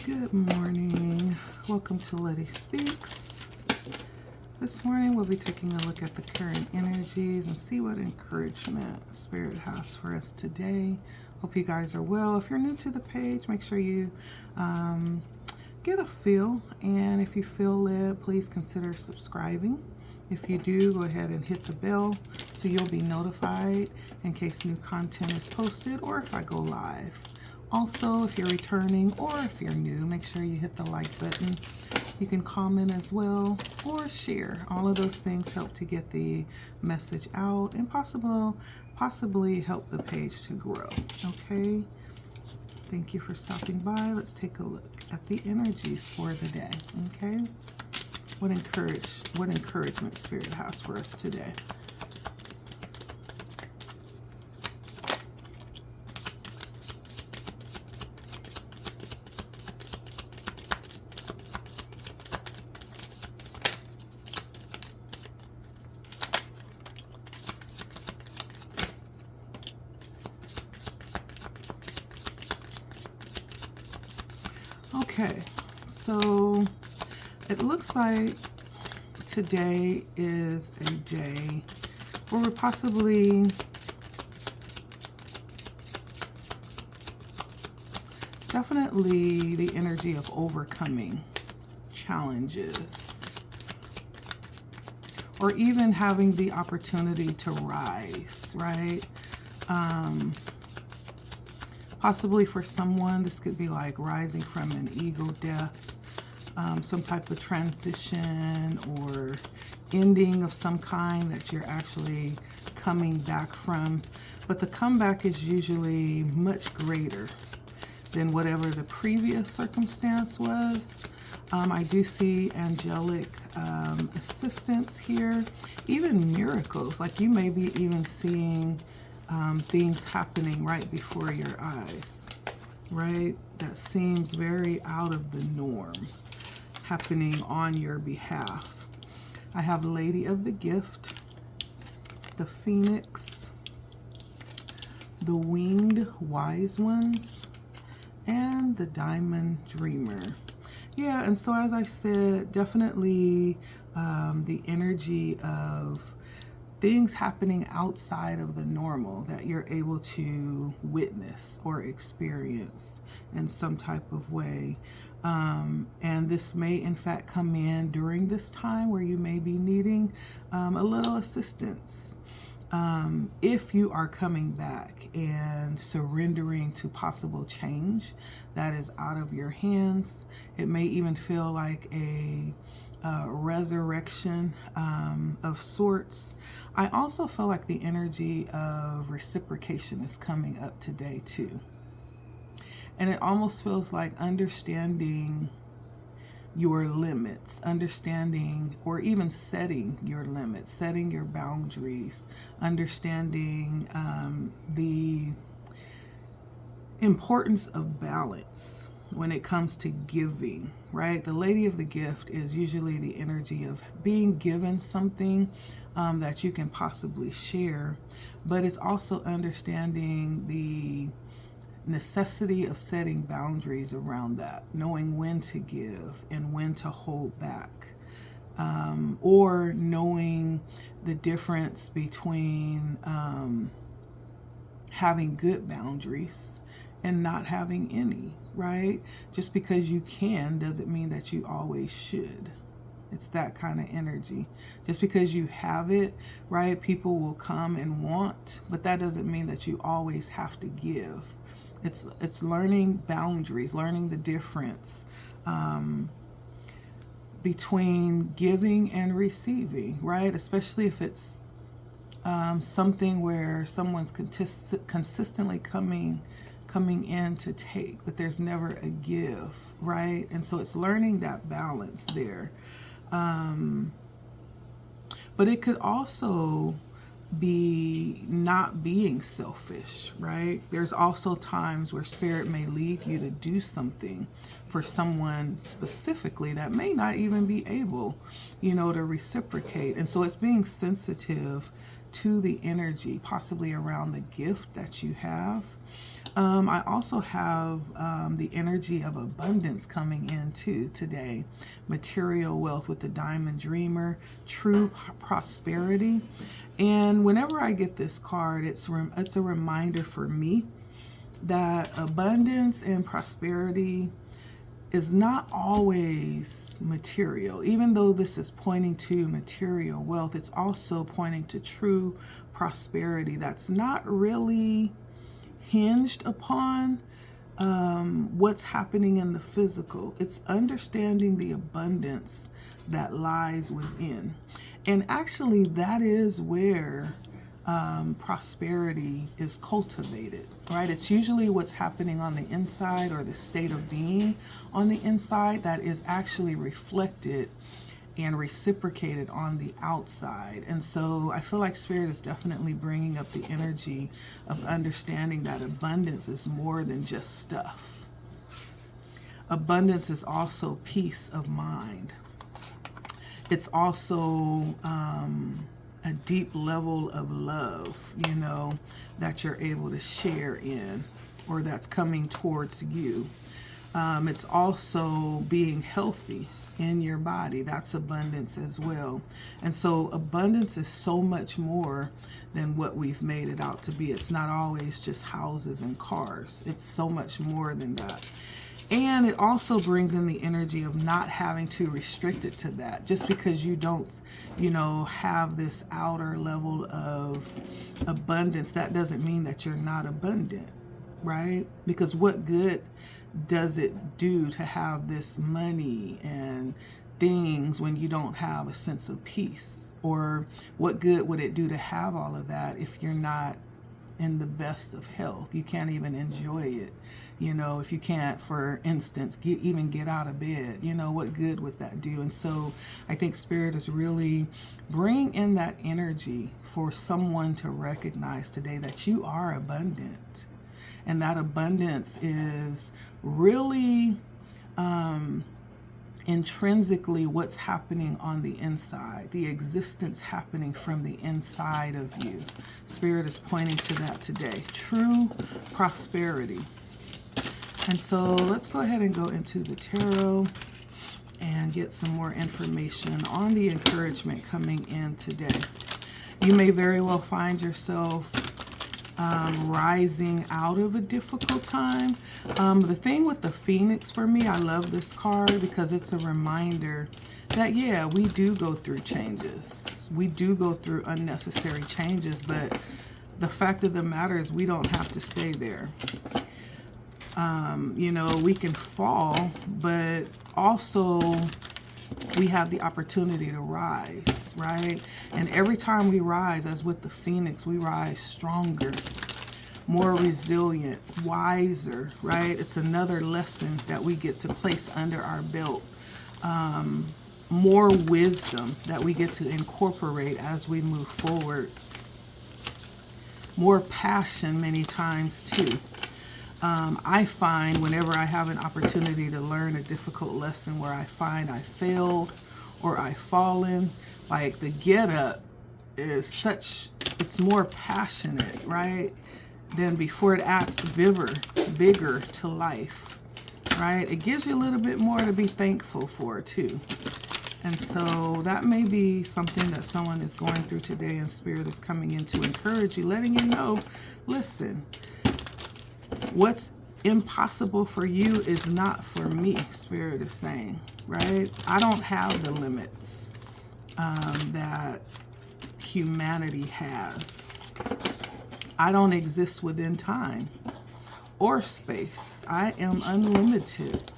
Good morning. Welcome to LettiSpeaks. This morning we'll be taking a look at the current energies and see what encouragement Spirit has for us today. Hope you guys are well. If you're new to the page, make sure you get a feel, and if you feel led, please consider subscribing. If you do, go ahead and hit the bell so you'll be notified in case new content is posted or if I go live. Also, if you're returning or if you're new, make sure you hit the like button. You can comment as well or share. All of those things help to get the message out and possibly help the page to grow. Okay? Thank you for stopping by. Let's take a look at the energies for the day. Okay? What encouragement Spirit has for us today? Okay, so it looks like today is a day where we're possibly definitely the energy of overcoming challenges or even having the opportunity to rise, right? Possibly for someone, this could be like rising from an ego death, some type of transition or ending of some kind that you're actually coming back from. But the comeback is usually much greater than whatever the previous circumstance was. I do see angelic assistance here, even miracles. Like you may be even seeing things happening right before your eyes, right? That seems very out of the norm, happening on your behalf. I have Lady of the Gift, the Phoenix, the Winged Wise Ones, and the Diamond Dreamer. Yeah, and so as I said, definitely the energy of things happening outside of the normal that you're able to witness or experience in some type of way. And this may in fact come in during this time where you may be needing a little assistance. If you are coming back and surrendering to possible change that is out of your hands, it may even feel like a resurrection of sorts. I also feel like the energy of reciprocation is coming up today too. And it almost feels like understanding your limits, understanding or even setting your limits, setting your boundaries, understanding the importance of balance when it comes to giving, right? The Lady of the Gift is usually the energy of being given something that you can possibly share, but it's also understanding the necessity of setting boundaries around that, knowing when to give and when to hold back, or knowing the difference between having good boundaries and not having any, right? Just because you can doesn't mean that you always should. It's that kind of energy. Just because you have it, right? People will come and want, but that doesn't mean that you always have to give. It's learning boundaries, learning the difference between giving and receiving, right? Especially if it's something where someone's consistently coming in to take, but there's never a give, right? And so it's learning that balance there. But it could also be not being selfish, right? There's also times where Spirit may lead you to do something for someone specifically that may not even be able, to reciprocate. And so it's being sensitive to the energy, possibly around the gift that you have. I also have the energy of abundance coming in too today. Material wealth with the Diamond Dreamer, true prosperity. And whenever I get this card, it's a reminder for me that abundance and prosperity is not always material. Even though this is pointing to material wealth, it's also pointing to true prosperity that's not really hinged upon what's happening in the physical. It's understanding the abundance that lies within. And actually, that is where prosperity is cultivated, right? It's usually what's happening on the inside, or the state of being on the inside, that is actually reflected and reciprocated on the outside. And so I feel like Spirit is definitely bringing up the energy of understanding that abundance is more than just stuff. Abundance is also peace of mind. It's also a deep level of love, you know, that you're able to share in, or that's coming towards you. It's also being healthy in your body. That's abundance as well. And so abundance is so much more than what we've made it out to be. It's not always just houses and cars. It's so much more than that. And it also brings in the energy of not having to restrict it to that. Just because you don't, you know, have this outer level of abundance, that doesn't mean that you're not abundant, right? Because what good does it do to have this money and things when you don't have a sense of peace? Or what good would it do to have all of that if you're not in the best of health? You can't even enjoy it. You know, if you can't, for instance, even get out of bed, you know, what good would that do? And so I think Spirit is really bringing in that energy for someone to recognize today that you are abundant. And that abundance is really intrinsically what's happening on the inside, the existence happening from the inside of you. Spirit is pointing to that today. True prosperity. And so let's go ahead and go into the tarot and get some more information on the encouragement coming in today. You may very well find yourself rising out of a difficult time. The thing with the Phoenix for me, I love this card because it's a reminder that, yeah, we do go through changes. We do go through unnecessary changes, but the fact of the matter is we don't have to stay there. You know, we can fall, but also we have the opportunity to rise, right? And every time we rise, as with the Phoenix, we rise stronger, more resilient, wiser, right? It's another lesson that we get to place under our belt. More wisdom that we get to incorporate as we move forward. More passion many times too. I find whenever I have an opportunity to learn a difficult lesson where I find I failed or I've fallen, like the get up is such, it's more passionate, right? Than before. It adds bigger to life, right? It gives you a little bit more to be thankful for too. And so that may be something that someone is going through today, and Spirit is coming in to encourage you, letting you know, listen, what's impossible for you is not for me, Spirit is saying, right? I don't have the limits that humanity has. I don't exist within time or space. I am unlimited.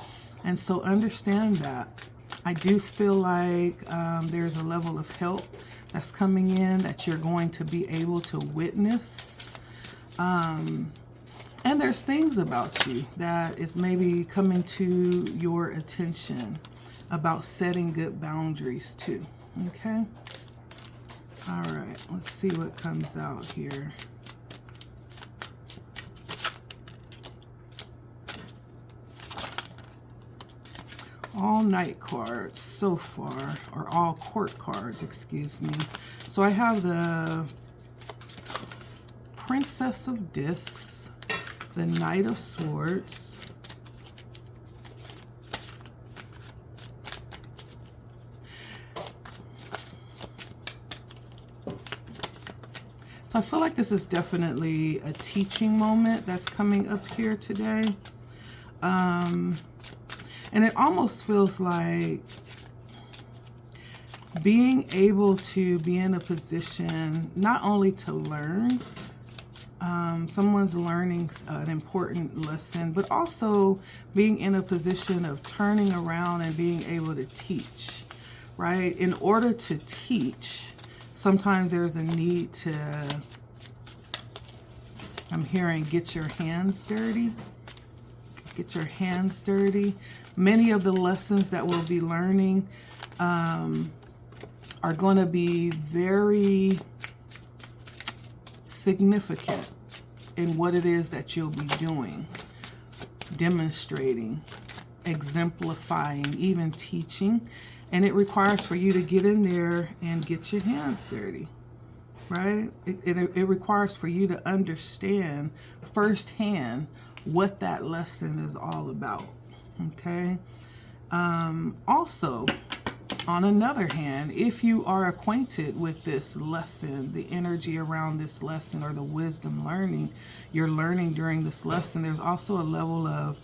And so understand that. I do feel like there's a level of help that's coming in that you're going to be able to witness. And there's things about you that is maybe coming to your attention about setting good boundaries too. Okay? All right, let's see what comes out here. All Knight cards so far, or all Court cards, excuse me. So I have the Princess of Discs, the Knight of Swords, so I feel like this is definitely a teaching moment that's coming up here today. And it almost feels like being able to be in a position not only to learn, someone's learning an important lesson, but also being in a position of turning around and being able to teach, right? In order to teach, sometimes there's a need to, I'm hearing, get your hands dirty. Get your hands dirty. Many of the lessons that we'll be learning are going to be very significant in what it is that you'll be doing, demonstrating, exemplifying, even teaching. And it requires for you to get in there and get your hands dirty, right? It requires for you to understand firsthand what that lesson is all about, okay? Also, on another hand, if you are acquainted with this lesson, the energy around this lesson, or the wisdom you're learning during this lesson, there's also a level of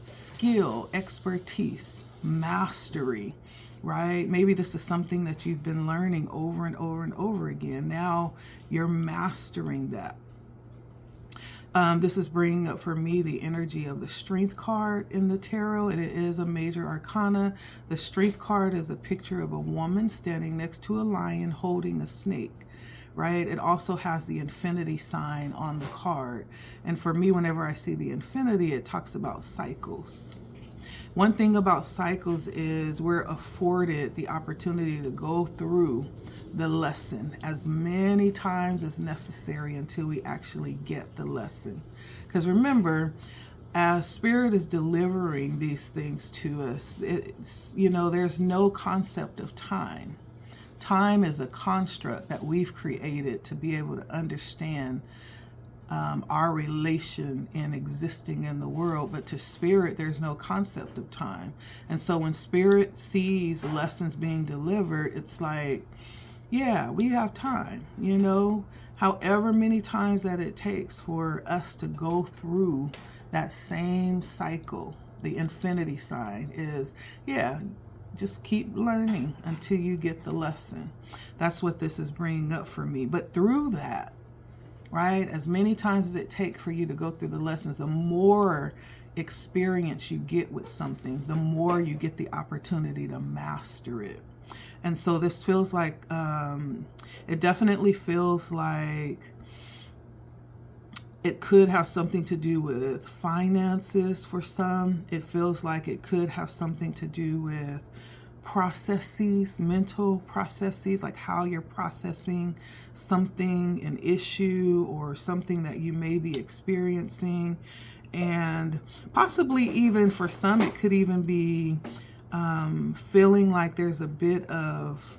skill, expertise, mastery, right? Maybe this is something that you've been learning over and over and over again. Now you're mastering that. This is bringing up for me the energy of the Strength card in the tarot. It is a major arcana. The Strength card is a picture of a woman standing next to a lion holding a snake, right? It also has the infinity sign on the card. And for me, whenever I see the infinity, it talks about cycles. One thing about cycles is we're afforded the opportunity to go through the lesson as many times as necessary until we actually get the lesson. Because remember, as Spirit is delivering these things to us, it's, you know, there's no concept of time. Time is a construct that we've created to be able to understand our relation in existing in the world. But to Spirit, there's no concept of time. And so when Spirit sees lessons being delivered, it's like, yeah, we have time, you know, however many times that it takes for us to go through that same cycle. The infinity sign is, yeah, just keep learning until you get the lesson. That's what this is bringing up for me. But through that, right, as many times as it takes for you to go through the lessons, the more experience you get with something, the more you get the opportunity to master it. And so this feels like, it definitely feels like it could have something to do with finances for some. It feels like it could have something to do with processes, mental processes, like how you're processing something, an issue, or something that you may be experiencing. And possibly even for some, it could even be feeling like there's a bit of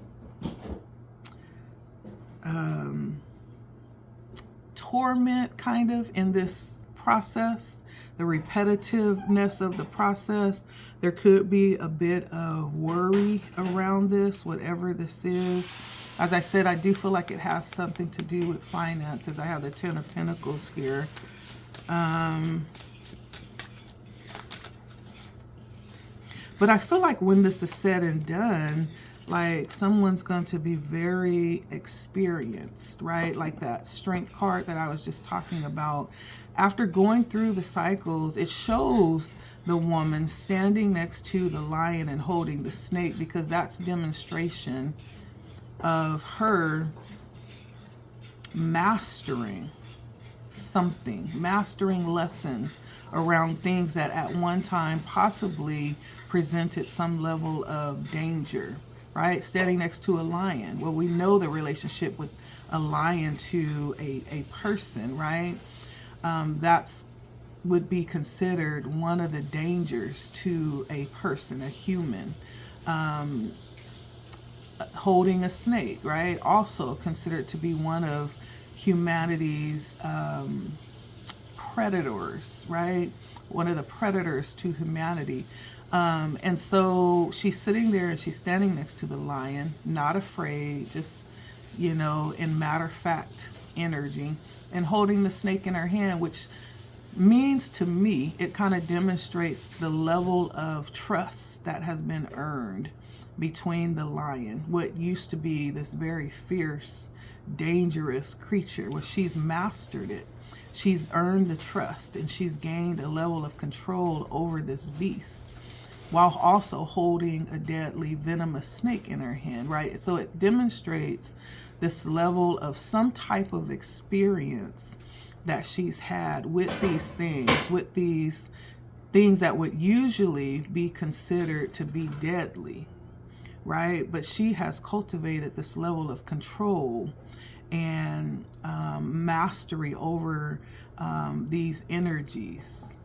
torment kind of in this process, the repetitiveness of the process. There could be a bit of worry around this, whatever this is. As I said, I do feel like it has something to do with finances. I have the Ten of Pentacles here. But I feel like when this is said and done, like someone's going to be very experienced, right? Like that Strength card that I was just talking about. After going through the cycles, it shows the woman standing next to the lion and holding the snake, because that's demonstration of her mastering something, mastering lessons around things that at one time possibly presented some level of danger, right? Standing next to a lion. Well, we know the relationship with a lion to a person, right? That's would be considered one of the dangers to a person, a human. Holding a snake, right? Also considered to be one of humanity's predators, right? One of the predators to humanity. And so she's sitting there and she's standing next to the lion, not afraid, just, in matter of fact energy, and holding the snake in her hand, which means to me, it kind of demonstrates the level of trust that has been earned between the lion, what used to be this very fierce, dangerous creature, where she's mastered it. She's earned the trust and she's gained a level of control over this beast, while also holding a deadly venomous snake in her hand, right? So it demonstrates this level of some type of experience that she's had with these things that would usually be considered to be deadly, right? But she has cultivated this level of control and mastery over these energies.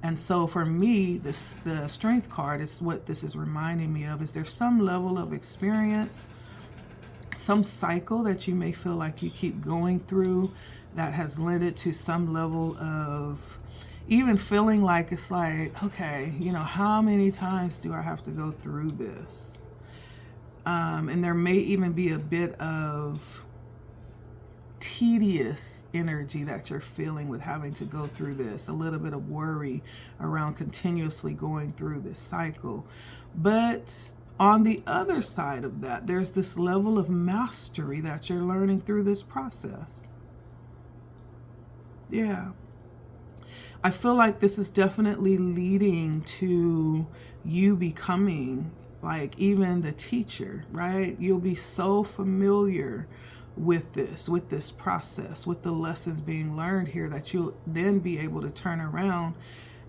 And so for me, the strength card is what this is reminding me of. Is there some level of experience, some cycle that you may feel like you keep going through that has led it to some level of even feeling like it's like, okay, how many times do I have to go through this? And there may even be a bit of tedious energy that you're feeling with having to go through this, a little bit of worry around continuously going through this cycle. But on the other side of that, there's this level of mastery that you're learning through this process. Yeah. I feel like this is definitely leading to you becoming like even the teacher, right? You'll be so familiar with this process, with the lessons being learned here, that you'll then be able to turn around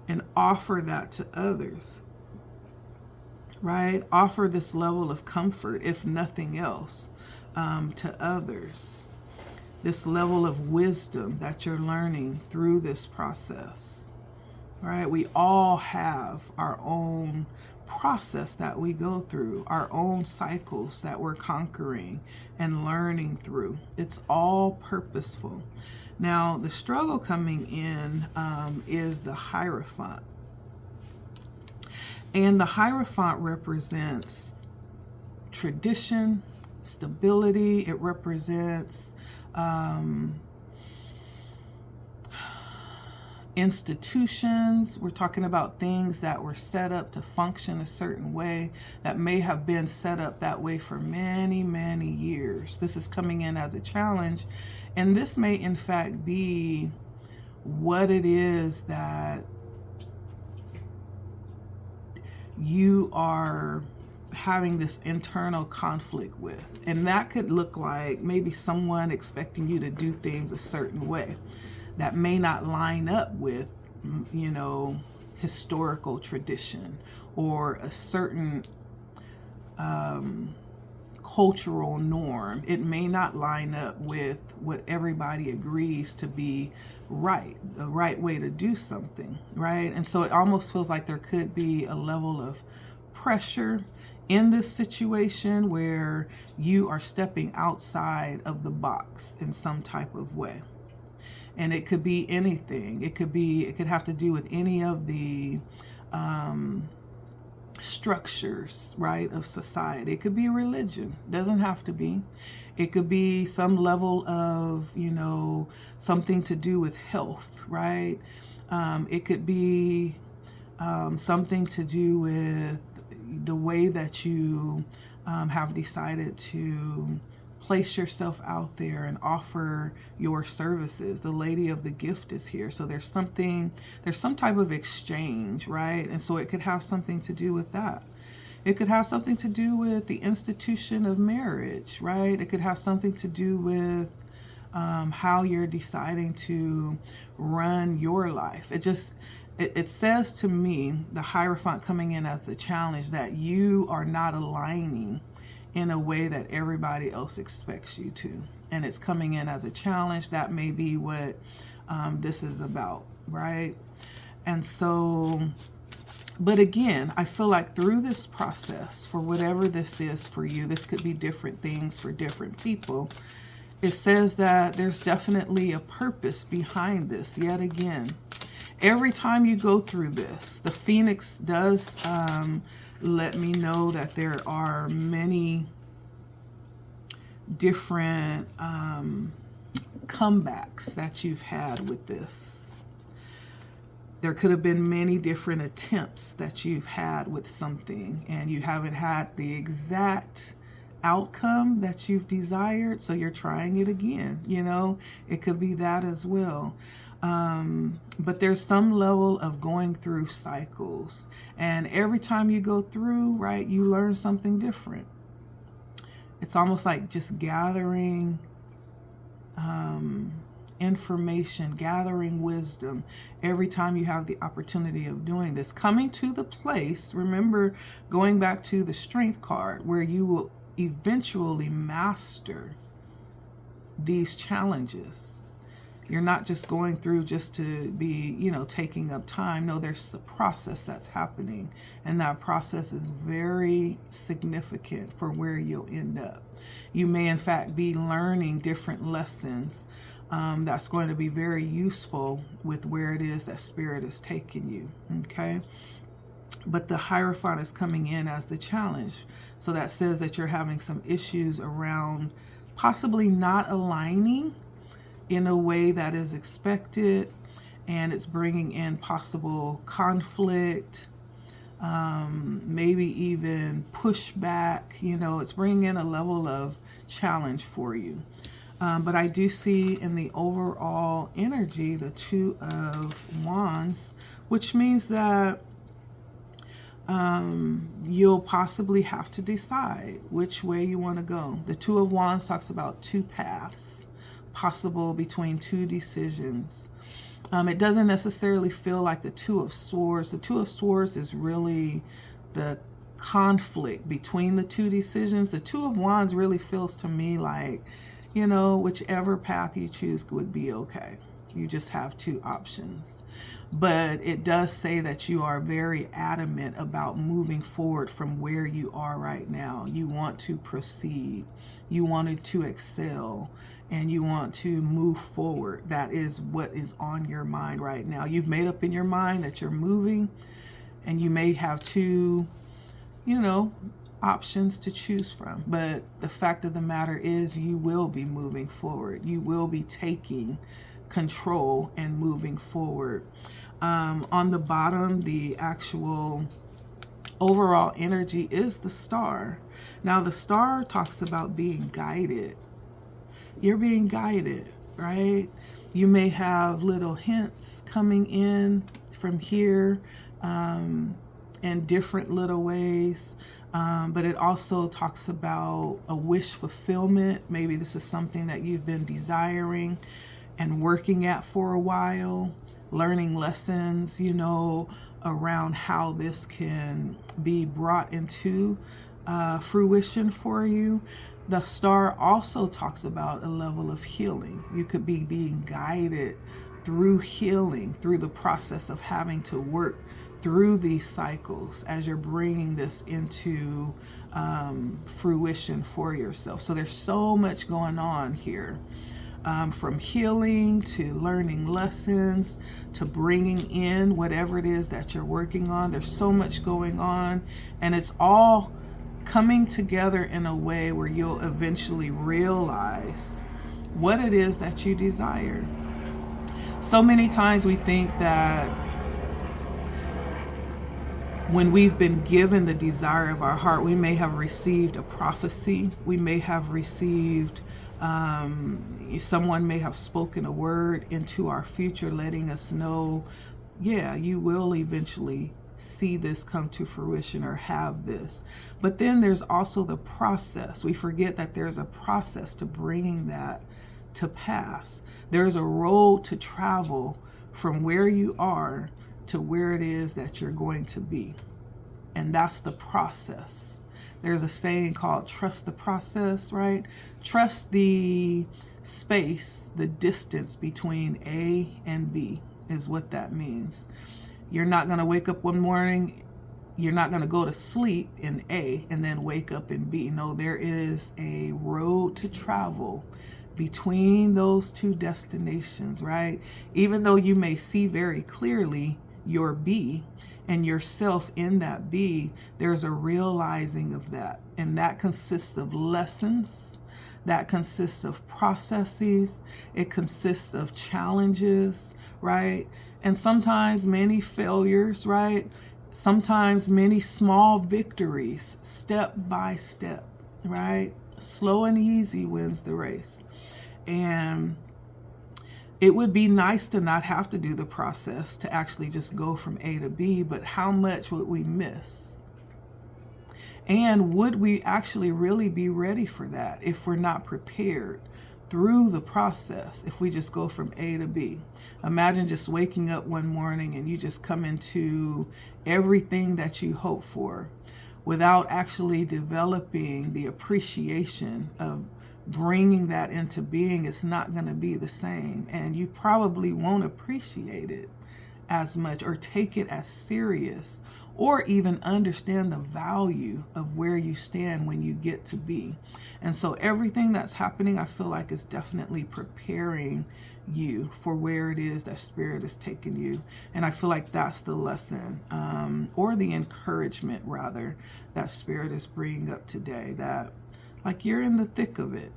and offer that to others, right? Offer this level of comfort, if nothing else, to others. This level of wisdom that you're learning through this process, right? We all have our own process that we go through, our own cycles that we're conquering and learning through. It's all purposeful. Now, the struggle coming in is the Hierophant. And the Hierophant represents tradition, stability. It represents institutions. We're talking about things that were set up to function a certain way, that may have been set up that way for many, many years. This is coming in as a challenge, and this may in fact be what it is that you are having this internal conflict with. And that could look like maybe someone expecting you to do things a certain way that may not line up with, historical tradition or a certain cultural norm. It may not line up with what everybody agrees to be right, the right way to do something, right? And so it almost feels like there could be a level of pressure in this situation where you are stepping outside of the box in some type of way. And it could be anything. It could have to do with any of the structures, right, of society. It could be religion. Doesn't have to be. It could be some level of, something to do with health, right? It could be something to do with the way that you have decided to place yourself out there and offer your services. The Lady of the Gift is here. So there's some type of exchange, right? And so it could have something to do with that. It could have something to do with the institution of marriage, right? It could have something to do with how you're deciding to run your life. It says to me, the Hierophant coming in as a challenge, that you are not aligning in a way that everybody else expects you to. And it's coming in as a challenge. That may be what this is about, right? And so, but again, I feel like through this process, for whatever this is for you, this could be different things for different people. it says that there's definitely a purpose behind this. Yet again, every time you go through this, the Phoenix does let me know that there are many different comebacks that you've had with this. There could have been many different attempts that you've had with something, and you haven't had the exact outcome that you've desired, so you're trying it again. You know, it could be that as well. But there's some level of going through cycles, and every time you go through, right, you learn something different. It's almost like just gathering information, gathering wisdom every time you have the opportunity of doing this. Coming to the place, remember, going back to the strength card, where you will eventually master these challenges. You're not just going through just to be, you know, taking up time. No, there's a process that's happening, and that process is very significant for where you'll end up. You may, in fact, be learning different lessons that's going to be very useful with where it is that Spirit is taking you, okay? But the Hierophant is coming in as the challenge. So that says that you're having some issues around possibly not aligning in a way that is expected, and it's bringing in possible conflict, maybe even pushback. You know, it's bringing in a level of challenge for you. But I do see in the overall energy the Two of Wands, which means that you'll possibly have to decide which way you want to go. The Two of Wands talks about two paths possible between two decisions. It doesn't necessarily feel like the Two of Swords. The Two of Swords is really the conflict between the two decisions. The Two of Wands really feels to me like, you know, whichever path you choose would be okay. You just have two options. But it does say that you are very adamant about moving forward from where you are right now. You want to proceed. You wanted to excel, and you want to move forward. That is what is on your mind right now. You've made up in your mind that you're moving, and you may have two, you know, options to choose from. But the fact of the matter is, you will be moving forward. You will be taking control and moving forward. On the bottom, the actual overall energy is the Star. Now, the Star talks about being guided. You're being guided, right? You may have little hints coming in from here in different little ways. But it also talks about a wish fulfillment. Maybe this is something that you've been desiring and working at for a while, learning lessons, you know, around how this can be brought into fruition for you. The Star also talks about a level of healing. You could be being guided through healing, through the process of having to work through these cycles as you're bringing this into fruition for yourself. So there's so much going on here, from healing to learning lessons to bringing in whatever it is that you're working on. There's so much going on, and it's all coming together in a way where you'll eventually realize what it is that you desire. So many times we think that when we've been given the desire of our heart, we may have received a prophecy. We may have received, someone may have spoken a word into our future, letting us know, yeah, you will eventually see this come to fruition or have this. But then there's also the process. We forget that there's a process to bringing that to pass. There's a road to travel from where you are to where it is that you're going to be. And that's the process. There's a saying called trust the process, right? Trust the space, the distance between A and B is what that means. You're not going to wake up one morning, you're not going to go to sleep in A and then wake up in B. No, there is a road to travel between those two destinations, right? Even though you may see very clearly your B and yourself in that B, there's a realizing of that. And that consists of lessons, that consists of processes, it consists of challenges, right? And sometimes many failures, right? Sometimes many small victories, step by step, right? Slow and easy wins the race. And it would be nice to not have to do the process, to actually just go from A to B, but how much would we miss? And would we actually really be ready for that if we're not prepared through the process, if we just go from A to B? Imagine just waking up one morning and you just come into everything that you hope for without actually developing the appreciation of bringing that into being. It's not going to be the same, and you probably won't appreciate it as much or take it as serious or even understand the value of where you stand when you get to be. And so everything that's happening, I feel like, is definitely preparing you for where it is that Spirit is taking you. And I feel like that's the lesson, or the encouragement rather, that Spirit is bringing up today, that like you're in the thick of it.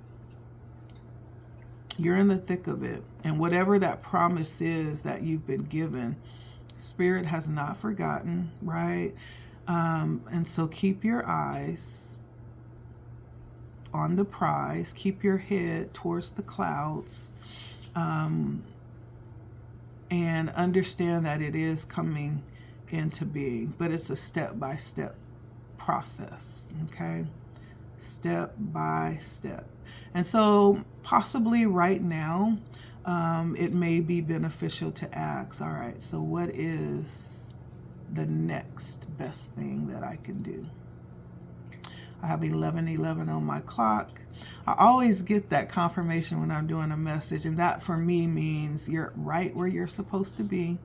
You're in the thick of it. And whatever that promise is that you've been given, Spirit has not forgotten, right? And so keep your eyes on the prize. Keep your head towards the clouds. And understand that it is coming into being. But it's a step-by-step process, okay? Step by step. And so possibly right now, it may be beneficial to ask, all right, so what is the next best thing that I can do? I have 11:11 on my clock. I always get that confirmation when I'm doing a message, and that for me means you're right where you're supposed to be.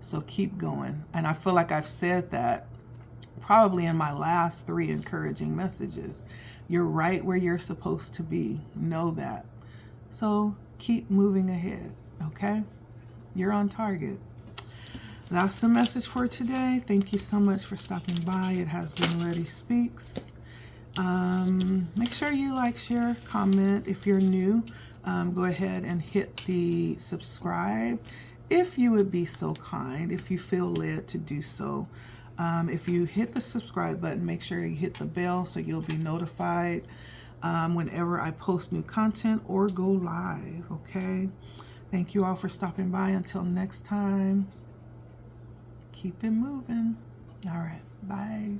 So keep going. And I feel like I've said that probably in my last 3 encouraging messages. You're right where you're supposed to be. Know that. So keep moving ahead, okay? You're on target. That's the message for today. Thank you so much for stopping by. It has been LettiSpeaks. Make sure you like, share, comment. If you're new, go ahead and hit the subscribe if you would be so kind, if you feel led to do so. If you hit the subscribe button, make sure you hit the bell so you'll be notified whenever I post new content or go live, okay? Thank you all for stopping by. Until next time, keep it moving. All right, bye.